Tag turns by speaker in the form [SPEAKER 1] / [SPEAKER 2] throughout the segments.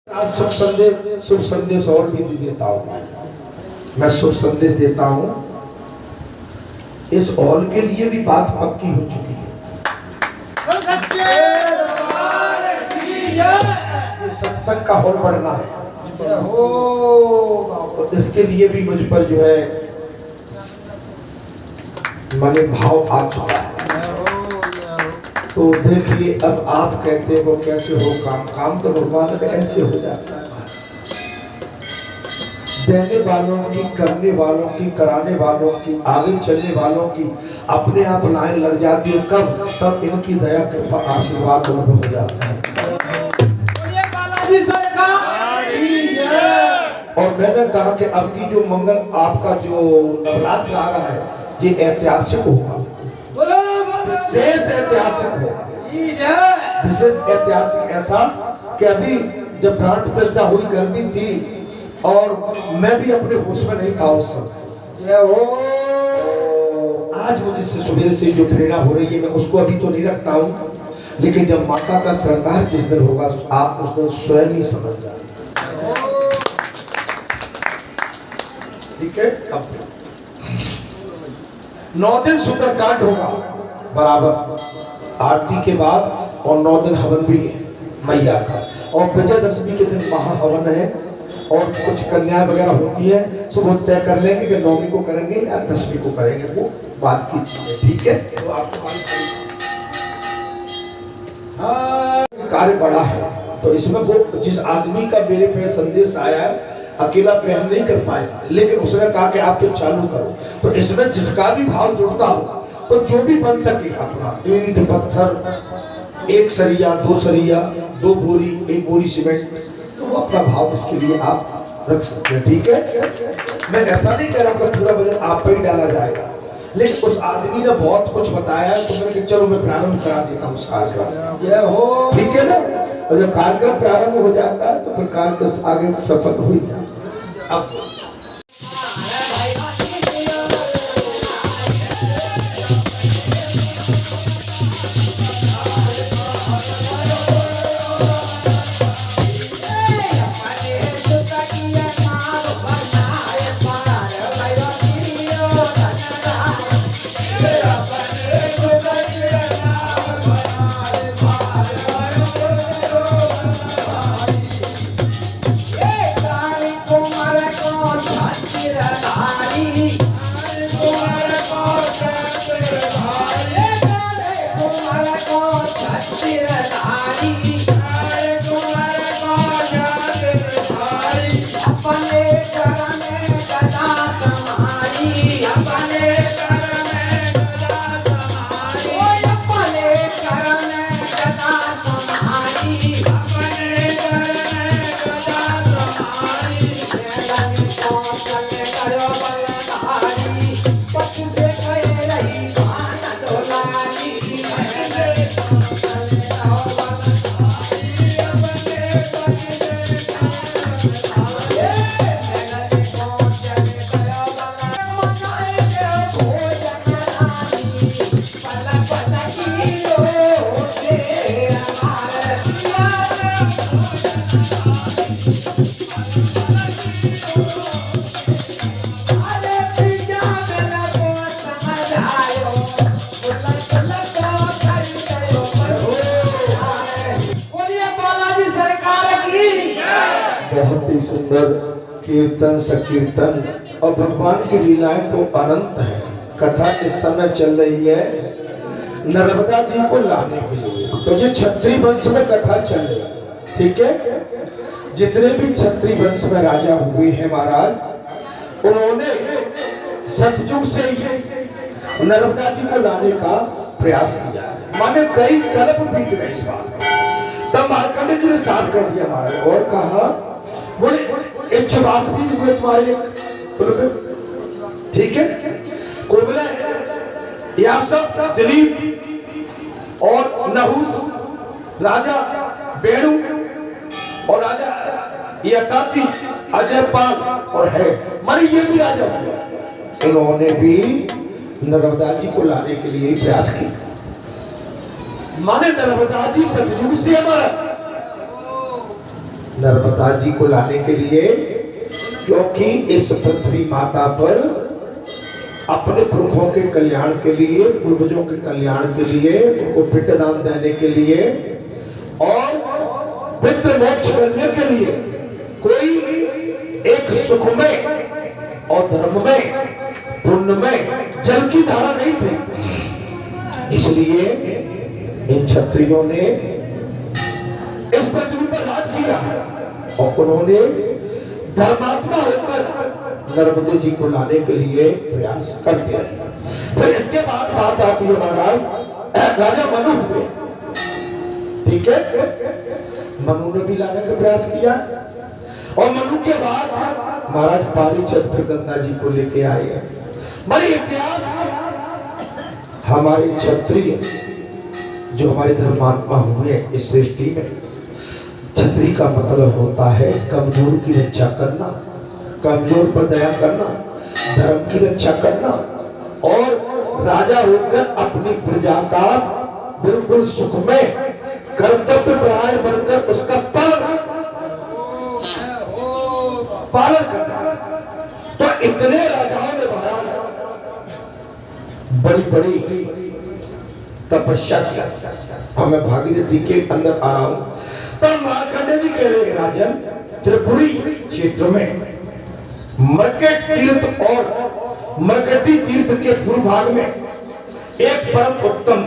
[SPEAKER 1] आज शुभ संदेश और भी देता हूँ। मैं शुभ संदेश देता हूँ। इस हॉल के लिए भी बात पक्की हो चुकी है। ये सत्संग का हॉल बढ़ना है, तो इसके लिए भी मुझ पर जो है माने भाव आ चुका है। तो देखिए, अब आप कहते हो कैसे हो काम तो भगवान का ऐसे हो जाता है। देने वालों की, करने वालों की, कराने वालों की, आगे चलने वालों की अपने आप लाइन लग जाती है। कब? तब इनकी दया कृपा आशीर्वाद अनुभव हो जाता है। और मैंने कहा कि अब की जो मंगल आपका जो नवरात्र आ रहा है, ये ऐतिहासिक होगा, विशेष ऐतिहासिक होगा, विशेष ऐतिहासिक। ऐसा कि अभी जब प्राण प्रतिष्ठा हुई, गर्मी थी और मैं भी अपने होश में नहीं था उस समय। आज मुझे सुबह से जो प्रेरणा हो रही है, मैं उसको अभी तो नहीं रखता हूँ, लेकिन जब माता का श्रृंगार जिस दिन होगा, आप उस दिन स्वयं ही समझ जाए। ठीक है। अब 9 दिन सुंदरकांड होगा बराबर आरती के बाद, और 9 दिन हवन भी है मैया का, और विजयदशमी के दिन महाहवन है, और कुछ कन्या वगैरह होती है। सुबह तय कर लेंगे कि 9वीं को करेंगे या 10वीं को करेंगे, वो बात की चीज है। ठीक है। तो आपको कार्य बड़ा है, तो इसमें वो जिस आदमी का मेरे पे संदेश आया है, अकेला प्रेम नहीं कर पाएगा, लेकिन उसने कहा कि आप तो चालू करो। तो इसमें जिसका भी भाव जुड़ता हो, तो जो भी बन सके अपना, ईंट पत्थर, 1 सरिया 2 सरिया, 2 बोरी 1 बोरी सीमेंट, तो वो अपना भाव इसके लिए आप रख सकते हैं। ठीक है। मैं ऐसा नहीं कह रहा हूँ कि पूरा वजन आप पर ही डाला जाएगा, लेकिन उस आदमी ने बहुत कुछ बताया, तो मैंने कहा चलो मैं प्रारंभ करा देता हूँ उस कार्यक्रम। ठीक है ना। और जब कार्यक्रम प्रारंभ हो जाता है, तो फिर कार्यक्रम आगे सफल हो जाता है। अब बहुत ही सुंदर कीर्तन संकीर्तन, और भगवान की लीलाएं तो अनंत है। कथा इस समय चल रही है नर्मदा जी को लाने के लिए, तो ये क्षत्रिय वंश में कथा चल रही है। ठीक है। जितने भी क्षत्रिय वंश में राजा हुए हैं महाराज, उन्होंने सतयुग से ही नर्मदा जी को लाने का प्रयास किया, माने कई कल्प बीत गए इस बात। तब मार्कंडे जी ने साफ कर दिया महाराज, और कहा बोले इच्छुबाक भी हुए तुम्हारे। ठीक है। कोबले, यासक, दिलीप और नहुस, राजा बेणु और राजा यताति, अजय पाल और है मारे, ये भी राजा हुए। इन्होंने भी नर्मदा जी को लाने के लिए प्रयास किया। माने नर्मदा जी सतयुग से हमारा नर्मदा जी को लाने के लिए, क्योंकि इस पृथ्वी माता पर अपने पुरखों के कल्याण के लिए, पूर्वजों के कल्याण के लिए, उनको पिंडदान देने के लिए और पितृ मोक्ष करने के लिए कोई एक सुख में और धर्म में, पुण्य में जल की धारा नहीं थी। इसलिए इन क्षत्रियों ने इस पृथ्वी पर राज किया और उन्होंने धर्मात्मा होकर नर्मदे जी को लाने के लिए प्रयास करते रहे। फिर इसके बाद बात आती है महाराज राजा मनु हुए। ठीक है, मनु ने भी लाने का प्रयास किया और मनु के बाद महाराज पारीक्षत फिर गंगा जी को लेके आए। बड़े इतिहास हमारे क्षत्रिय जो हमारे धर्मात्मा हुए इस सृष्टि में, क्षत्रिय का मतलब होता है कमजोर की रक्षा करना, कमजोर पर दया करना, धर्म की रक्षा करना और राजा होकर अपनी प्रजा का बिल्कुल सुख में कर्तव्य परायण बनकर उसका पालन करना। तो इतने राजाओं ने महाराज बड़ी बड़ी तपस्या किया। मैं भागीरथी के अंदर आ रहा हूं तब मार्कंडेय जी कह रहे राजन, त्रिपुरी क्षेत्र में मरकट तीर्थ और मरकटी तीर्थ के पूर्व भाग में एक परम उत्तम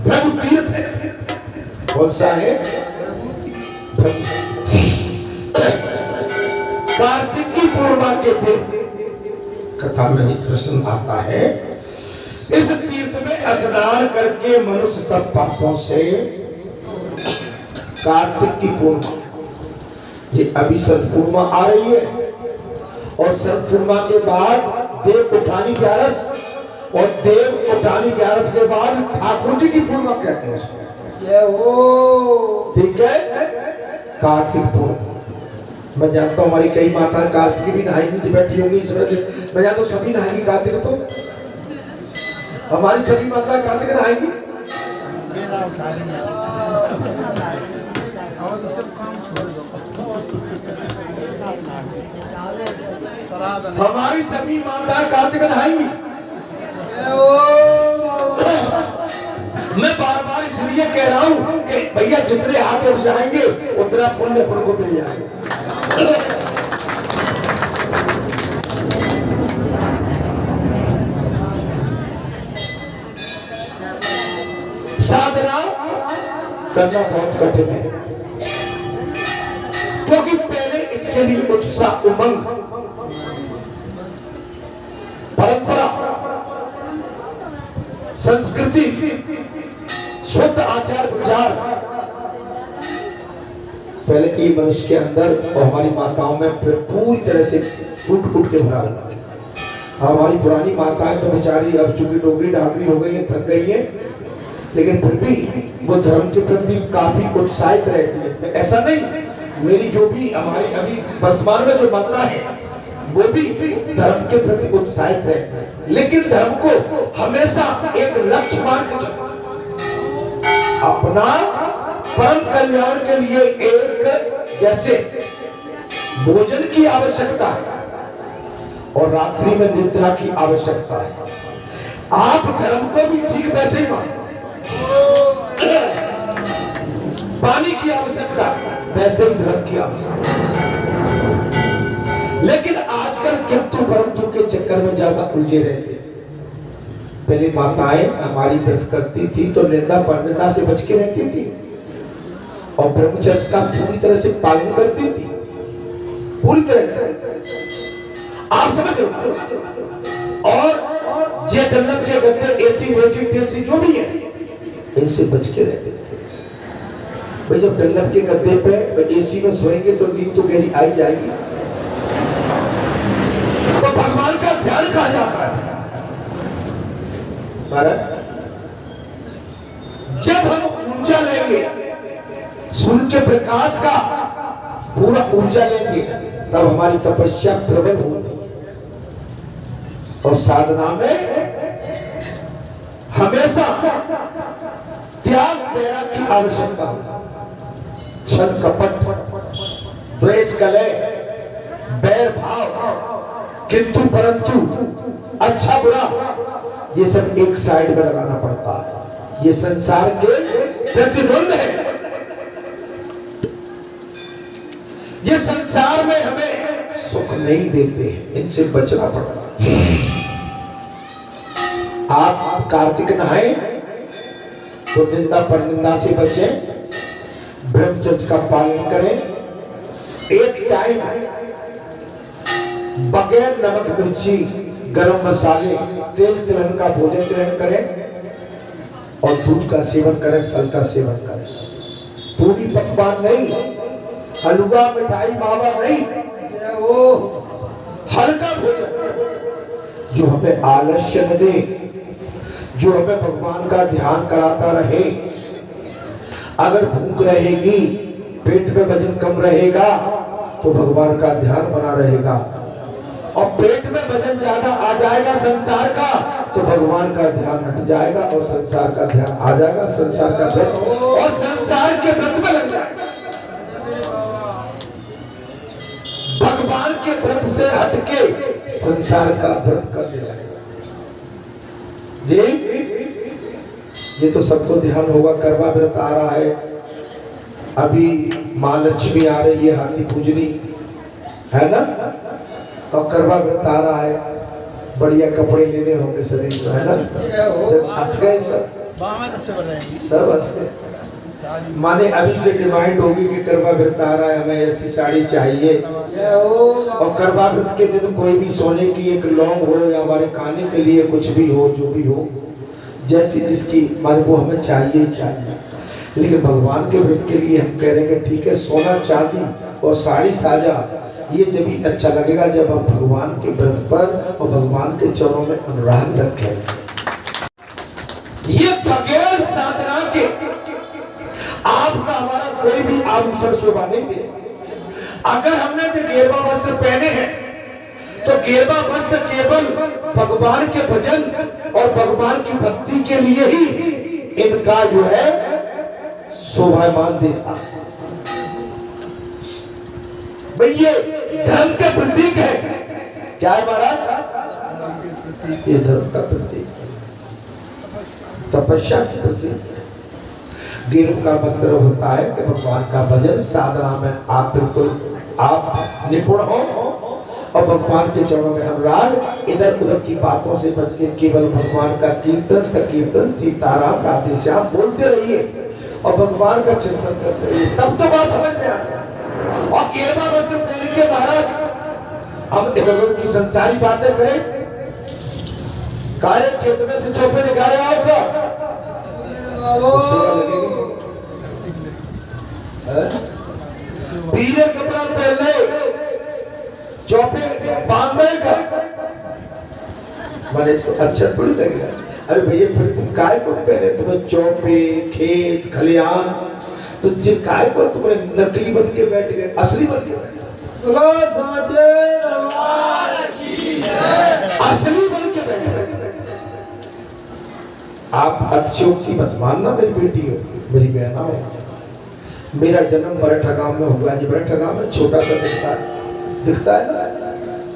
[SPEAKER 1] भृगु तीर्थ है। कौन सा है? कार्तिक की पूर्णिमा के दिन कथा में प्रश्न आता है, इस तीर्थ में स्नान करके मनुष्य सब पापों से, कार्तिक की पूर्णिमा जी अभी शरद पूर्णिमा आ रही है और शरद पूर्णिमा के बाद देव उठानी ग्यारस और देव उठानी ग्यारस के बाद ठाकुर जी की पूर्णिमा कहते हैं। ठीक है, कार्तिक पूर्णिमा। मैं जानता हूँ हमारी कई माता कार्तिक भी नहाएंगी बैठी होंगी इस वजह से मैं जानता हूँ सभी नहाएंगी कार्तिक। तो हमारी सभी माता कार्तिक नहाएंगी। हमारी सभी माता कार्तिक नहाएंगी। मैं बार बार इसलिए कह रहा हूं कि भैया जितने हाथ उठ जाएंगे उतना पुण्य फल को मिल जाएगा। साधना करना बहुत कठिन है क्योंकि पहले इसके लिए उत्साह, उमंग, परंपरा, संस्कृति, शुद्ध आचार विचार पहले की मनुष्य के अंदर और हमारी माताओं में पूरी तरह से फूट के भरा हुआ। हमारी पुरानी माताएं तो बेचारी अब चूंकि डोगरी ढाकरी हो गई है, थक गई है, लेकिन फिर भी वो धर्म के प्रति काफी उत्साहित रहती है। ऐसा नहीं, मेरी जो भी हमारी अभी वर्तमान में जो माता है वो भी धर्म के प्रति उत्साहित रहते हैं, लेकिन धर्म को हमेशा एक लक्ष्य मान के चलना, अपना परम कल्याण के लिए एक जैसे भोजन की आवश्यकता है और रात्रि में निद्रा की आवश्यकता है, आप धर्म को भी ठीक वैसे ही मानो। पानी की आवश्यकता वैसे ही धर्म की आवश्यकता। लेकिन आजकल किंतु परंतु के चक्कर में ज्यादा उलझे रहते। पहले माताएं हमारी व्रत करती थी तो निंदा परनिंदा से बच के रहती थी और ब्रह्मचर्य का पूरी तरह से पालन करती थी, पूरी तरह से। आप समझ रहे हो? और जे डल्लब के गद्दे एसी वैसी टेसी जो भी है इनसे बच के रहते थे। भाई जब डल्लब के गद्दे पे एसी में सोएंगे तो नींद तो गहरी आई जाएगी, तो भगवान का ध्यान कहा जाता है। जब हम ऊर्जा लेंगे, सूर्य के प्रकाश का पूरा ऊर्जा लेंगे, तब हमारी तपस्या प्रबल होती है। और साधना में हमेशा त्याग प्रेरणा की आवश्यकता होती है। छल कपट द्वेष कलह बैर भाव किंतु परंतु अच्छा बुरा ये सब एक साइड में लगाना पड़ता है। ये संसार के प्रतिबंध है। ये संसार में हमें सुख नहीं देते, इनसे बचना पड़ता है। आप कार्तिक नहाए तो निंदा पर निंदा से बचें, ब्रह्मचर्य का पालन करें, एक टाइम बगैर नमक मिर्ची गरम मसाले तेल तिलहन का भोजन ग्रहण करें और दूध का सेवन करें, फल का सेवन करें। पूरी पकवान नहीं, हलवा मिठाई मावा नहीं, वो हल्का भोजन जो हमें आलस्य न दे, जो हमें भगवान का ध्यान कराता रहे। अगर भूख रहेगी, पेट में वजन कम रहेगा तो भगवान का ध्यान बना रहेगा, और पेट में वजन ज्यादा आ जाएगा संसार का तो भगवान का ध्यान हट जाएगा और संसार का ध्यान आ जाएगा, संसार का व्रत और संसार के व्रत में लग जाएगा। भगवान के व्रत से हटके संसार का व्रत कर दिया जी। ये तो सबको ध्यान होगा, करवा व्रत आ रहा है, अभी माँ लक्ष्मी आ रही है, हाथी पूजनी है ना, और करवा व्रत आ रहा है, बढ़िया कपड़े लेने होंगे शरीर में, है ना। हंस गए सब हंस गए। माने अभी से डिमांड होगी कि करवा व्रत आ रहा है, हमें ऐसी साड़ी चाहिए, और करवा व्रत के दिन कोई भी सोने की एक लौंग हो या हमारे खाने के लिए कुछ भी हो, जो भी हो, जैसी जिसकी मान वो हमें चाहिए ही चाहिए। लेकिन भगवान के व्रत के लिए हम कह रहे हैं ठीक है, सोना चांदी और साड़ी साजा ये जब भी अच्छा लगेगा जब हम भगवान के व्रत पर और भगवान के चरणों में अनुराग रखें। ये बगैर साधना के आपका हमारा कोई भी आभूषण शोभा नहीं दे। अगर हमने जो गेरुआ वस्त्र पहने हैं तो गेरुआ वस्त्र केवल भगवान के भजन और भगवान की भक्ति के लिए ही इनका जो है शोभामान देता। भाई ये धर्म का प्रतीक है। क्या है महाराज? ये धर्म का प्रतीक, तपस्या की प्रतीक। गेरुआ का वस्त्र होता है कि भगवान का भजन साधना में आप बिल्कुल आप निपुण हो और भगवान के चरणों में अनुराग, इधर उधर की बातों से बच के केवल भगवान का कीर्तन संकीर्तन सीताराम राधे श्याम बोलते रहिए और भगवान का चिंतन करते रहिए, तब तो बात समझ में आती है। और गेरुआ वस्त्र पहन के महाराज हम इधर उधर की संसारी बातें करें, कार्य खेत में से चौपे निकाले आओगा पीले कपड़ा पहन ले, चौपे बांधने का माने तो अच्छा थोड़ी लगेगा। अरे भैया फिर तुम काय को पहने, तुम्हें चौपे खेत खलियान, तो जिन काय को तुमने नकली बन के बैठ गए, असली बन के बैठ असली बन के बैठ गए। आप अतिशयोक्ति मत मानना, मेरी बेटी हो, मेरी बहना हो। मेरा जन्म बरठा गांव में हुआ जी। बरठा गांव में छोटा सा दिखता है ना,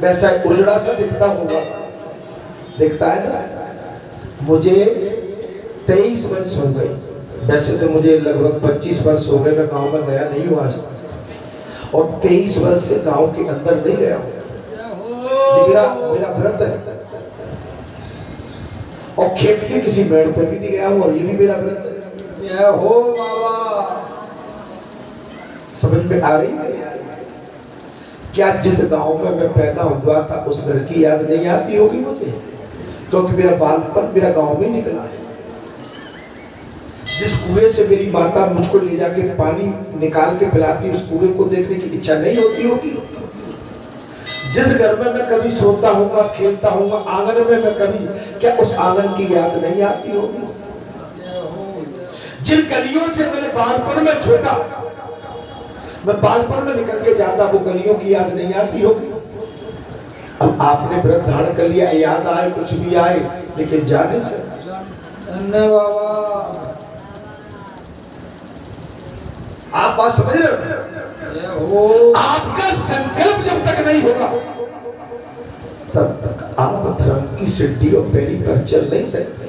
[SPEAKER 1] वैसा उजड़ा सा दिखता होगा, दिखता है ना। मुझे 23 वर्ष हो गए, वैसे तो मुझे लगभग 25 वर्ष हो गए, मैं गांव में गया नहीं हुआ आज तक, और 23 वर्ष से गांव के अंदर नहीं गया हूँ। मेरा व्रत है, और खेत के किसी मेड़ पर भी नहीं गया हूँ, और ये भी मेरा व्रत है। हो बाबा, समझ में आ रही है? क्या जिस गांव में मैं पैदा हुआ था उस घर की याद नहीं आती होगी मुझे, क्योंकि मेरा बालपन मेरा गांव में निकला है। जिस कुएं से मेरी माता मुझको ले जाके पानी निकाल के पिलाती, उस कुएं को देखने की इच्छा नहीं होती होगी। जिस घर में मैं कभी सोता हूँ खेलता हूँ, आंगन में मैं कभी, क्या उस आंगन की याद नहीं आती होगी? जिन गलियों से मैंने बालपन में छोटा, मैं बालपन में निकल के जाता, वो गलियों की याद नहीं आती होगी। अब आपने व्रत धारण कर लिया, याद आए कुछ भी आए, लेकिन जा नहीं सकता। धन्यवाद। आप बात समझ रहे हो? आपका संकल्प जब तक नहीं होगा तब तक आप धर्म की सीढ़ी और पैरी पर चल नहीं सकते।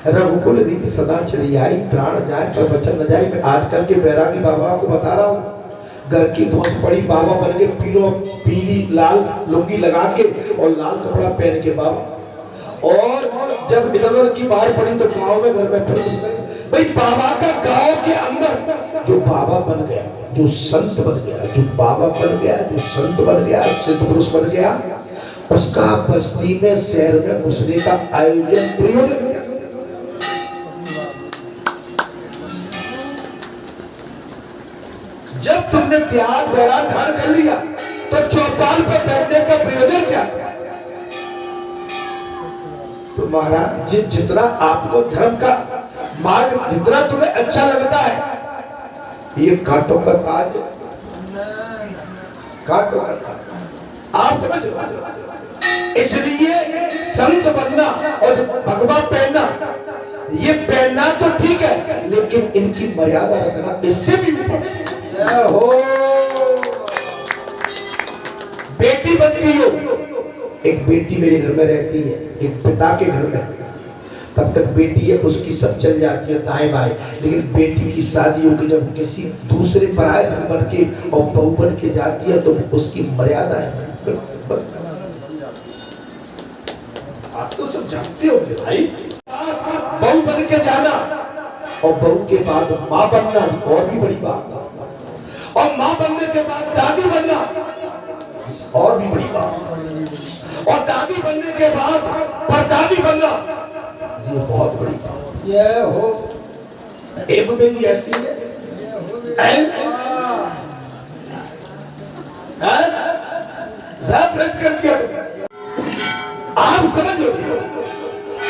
[SPEAKER 1] रघुकुल रीत सदा चली आई, प्राण जाए पर वचन न जाए। मैं आजकल के बैरागी बाबा को बता रहा हूँ, घर की धौंस पड़ी बाबा बन के, पीली लाल लुंगी लगा के और लाल कपड़ा पहन के बाबा, और जब इधर की बाहर पड़ी तो गांव में घर में फिर घुस गए। भाई बाबा का गांव के अंदर जो बाबा बन गया, जो संत बन गया, जो बाबा बन गया, जो संत बन गया, सिद्ध पुरुष बन गया, उसका बस्ती में शहर में घुसने का आयोजन प्रयोजन किया। जब तुमने त्याग बैराग धारण कर लिया तो चौपाल पर बैठने का प्रयोजन क्या था? तो महाराज जी, जितना आपको धर्म का मार्ग जितना तुम्हें अच्छा लगता है, ये कांटों का ताज है, कांटों का ताज, आप समझ लो। इसलिए संत बनना और भगवा पहनना, ये पहनना तो ठीक है, लेकिन इनकी मर्यादा रखना इससे भी ऊपर हो। बेटी बनती हो, एक बेटी मेरे घर में रहती है, एक पिता के घर में, तब तक बेटी है उसकी सब चल जाती है दाएं बाएं, लेकिन बेटी की शादी होगी जब किसी दूसरे पराये धर्म बन के और बहू बन के जाती है तो उसकी मर्यादा है। आप तो सब जानते हो भाई, बहू बन के जाना और बहू के बाद माँ बनना और भी बड़ी बात, और माँ बनने के बाद दादी बनना और भी बड़ी बात, और दादी बनने के बाद परदादी बनना, ये बहुत बड़ी बात। ये हो एम मेरी ऐसी है, कर दिया आप समझ लो,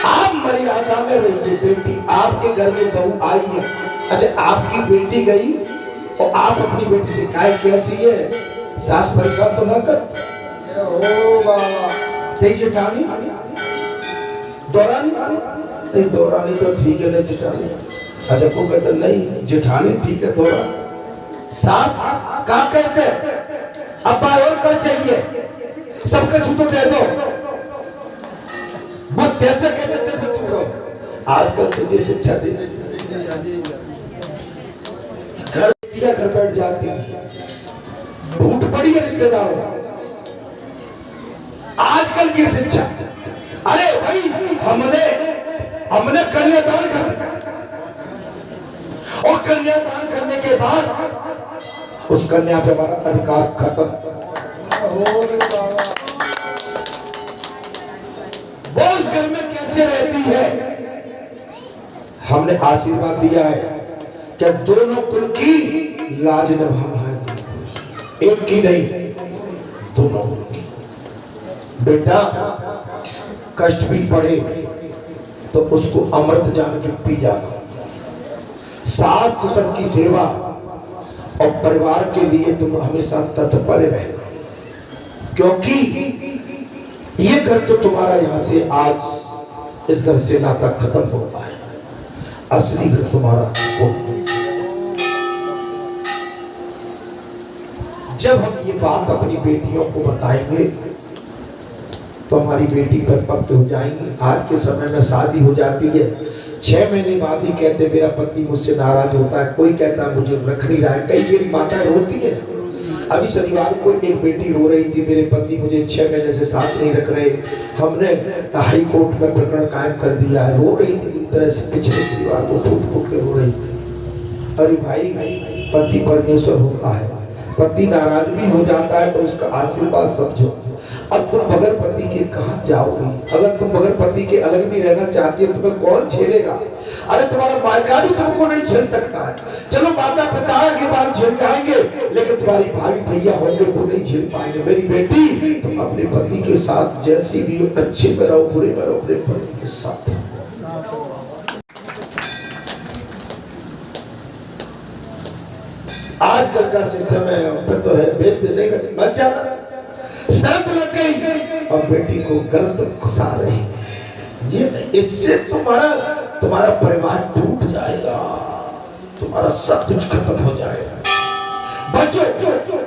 [SPEAKER 1] आप मर्यादा में रहिए। बेटी आपके घर में बहू आई है, अच्छा आपकी बेटी गई और आप अपनी बेटी से काय कैसी है, सास परेशान तो ना कर, ओ बाबा तेरी जेठानी दौरानी नहीं, दौरानी तो ठीक है, नहीं जेठानी, अच्छा को कहते नहीं जेठानी ठीक है, दौरानी सास का कहते अब्बा और क्या चाहिए, सबका छूटो कह दो, बस जैसे कहते तैसे तुम कहो। आजकल तुझे शिक्षा दे घर बैठ जाती है, भूत पड़ी है रिश्तेदारों, आजकल की शिक्षा। अरे भाई हमने कन्यादान करना, और कन्यादान करने के बाद उस कन्या पे हमारा अधिकार खत्म, वो उस घर में कैसे रहती है। हमने आशीर्वाद दिया है क्या दोनों कुल की लाज निभाना है, एक की नहीं दोनों की। बेटा कष्ट भी पड़े तो उसको अमृत जान के पी जाना, सास ससुर की सेवा और परिवार के लिए तुम हमेशा तत्पर रहना, क्योंकि ये घर तो तुम्हारा यहां से आज इस घर से नाता खत्म होता है, असली घर तुम्हारा वो। जब हम ये बात अपनी बेटियों को बताएंगे तो हमारी बेटी परिपक्व हो जाएंगी। आज के समय में शादी हो जाती है, 6 महीने बाद ही कहते मेरा पति मुझसे नाराज होता है, कोई कहता है मुझे रख नहीं रहा है। कई मेरी माता रोती है, अभी शनिवार को एक बेटी रो रही थी, मेरे पति मुझे 6 महीने से साथ नहीं रख रहे, हमने हाई कोर्ट में प्रकरण कायम कर दिया है। रो रही थी पूरी तरह से, पिछले शनिवार को फूट फूट के रो रही थी। अरे भाई पति परमेश्वर होता है, पति नाराज भी हो जाता है तो उसका आशीर्वाद समझो। अब तुम बगैर पति के कहां जाओगी? अगर तुम बगैर पति के अलग भी रहना चाहती है तुम्हें कौन झेलेगा? अरे तुम्हारा मायका भी तुमको नहीं झेल सकता है। चलो माता पिता के बाद झेल जाएंगे, लेकिन तुम्हारी भाई भैया होंगे वो नहीं झेल पाएंगे। मेरी बेटी तुम अपने पति के साथ जैसी भी हो, अच्छे में रहो बुरे में रहो, अपने पति के साथ। आजकल का सिस्टम है तो है भेज देने का मत जाना, शर्त लग गई और बेटी को गलत घुसा रही है। इससे तुम्हारा परिवार टूट जाएगा, तुम्हारा सब कुछ खत्म हो जाएगा। बचो,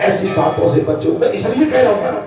[SPEAKER 1] ऐसी बातों से बचो। मैं इसलिए कह रहा हूँ ना